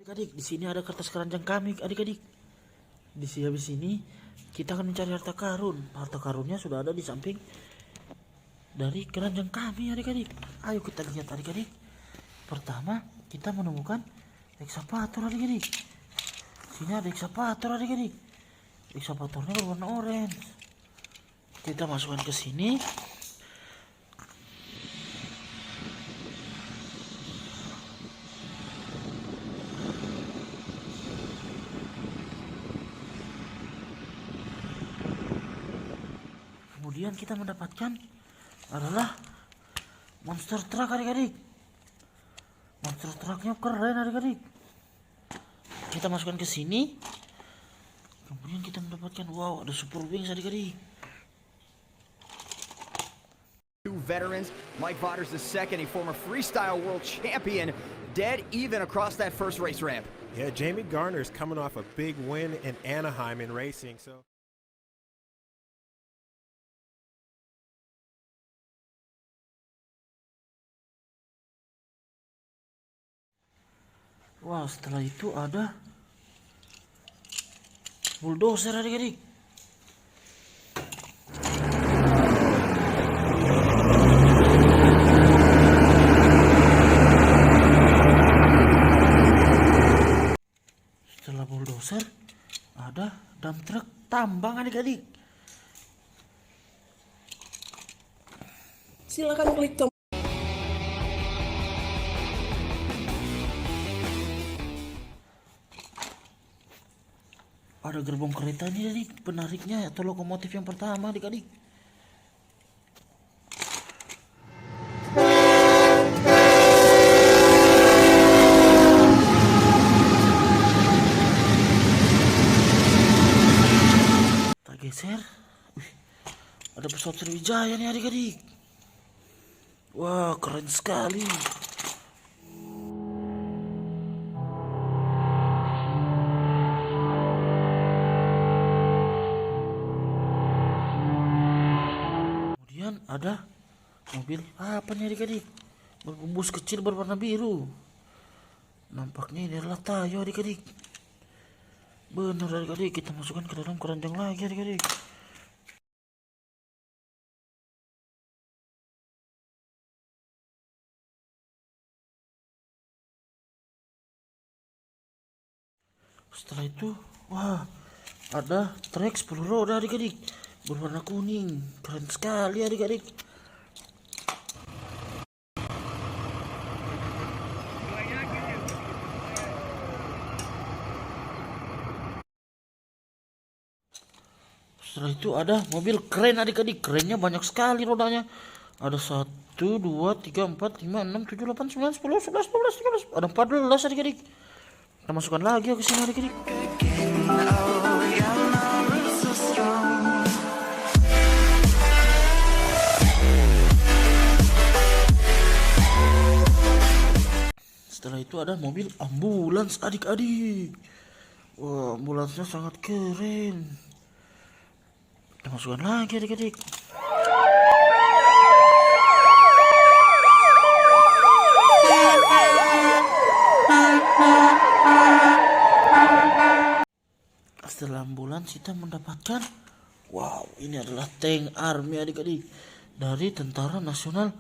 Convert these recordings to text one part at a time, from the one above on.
Adik-adik, di sini ada kertas keranjang kami, adik-adik. Habis ini kita akan mencari harta karun. Harta karunnya sudah ada di samping dari keranjang kami, adik-adik. Ayo kita lihat, adik-adik. Pertama, kita menemukan ekskavator, adik-adik. Sini ada ekskavator, adik-adik. Ekskavatornya berwarna orange. Kita masukkan ke sini. Kemudian kita mendapatkan adalah monster truck, adik-adik. Monster trucknya keren, adik-adik. Kita masukkan ke sini. Kemudian kita mendapatkan, wow, ada super wings, adik-adik. Two veterans, Mike Vaughters II, a former freestyle world champion, dead even across that first race ramp. Yeah, Jamie Garner's coming off a big win in Anaheim in racing, so. Wah, setelah itu ada bulldozer, adik-adik. Setelah bulldozer ada dump truck tambang, adik-adik. Silakan klik tombol. Ada gerbong kereta nih, adik, penariknya atau lokomotif yang pertama, adik-adik. Kita geser. Ada pesawat Sriwijaya nih, adik-adik. Wah, keren sekali. Ada mobil apa nih, adik-adik? Bus kecil berwarna biru. Nampaknya ini adalah Tayo, adik-adik. Benar, adik-adik, kita masukkan ke dalam keranjang lagi, adik-adik. Setelah itu, wah, ada trek 10 roda, adik-adik, berwarna kuning. Keren sekali, adik-adik. Setelah itu ada mobil keren, adik-adik. Kerennya banyak sekali rodanya. Ada 1, 2, 3, 4, 5, 6, 7, 8, 9, 10, 11, 12, 13. Ada 14, adik-adik. Kita masukkan lagi ke sini, adik-adik. Setelah itu ada mobil ambulans, adik-adik. Wah, ambulansnya sangat keren. Kita masukkan lagi, adik-adik. Setelah ambulans kita mendapatkan, wow, ini adalah tank army, adik-adik, dari Tentara Nasional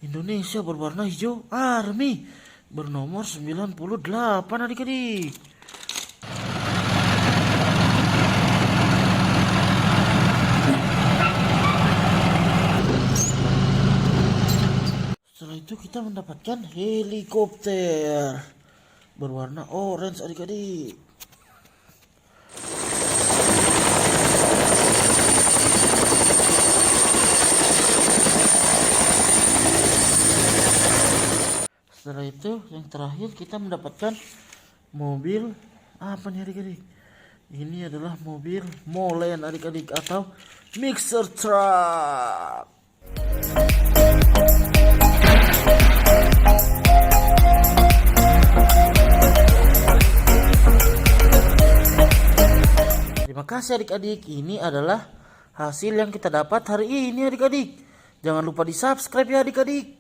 Indonesia berwarna hijau, army, bernomor 98, adik-adik. Setelah itu kita mendapatkan helikopter berwarna orange, adik-adik. Setelah itu yang terakhir kita mendapatkan mobil apa nih, adik-adik? Ini adalah mobil molen, adik-adik, atau mixer truck. Terima kasih, adik-adik. Ini adalah hasil yang kita dapat hari ini, adik-adik. Jangan lupa di subscribe ya, adik-adik.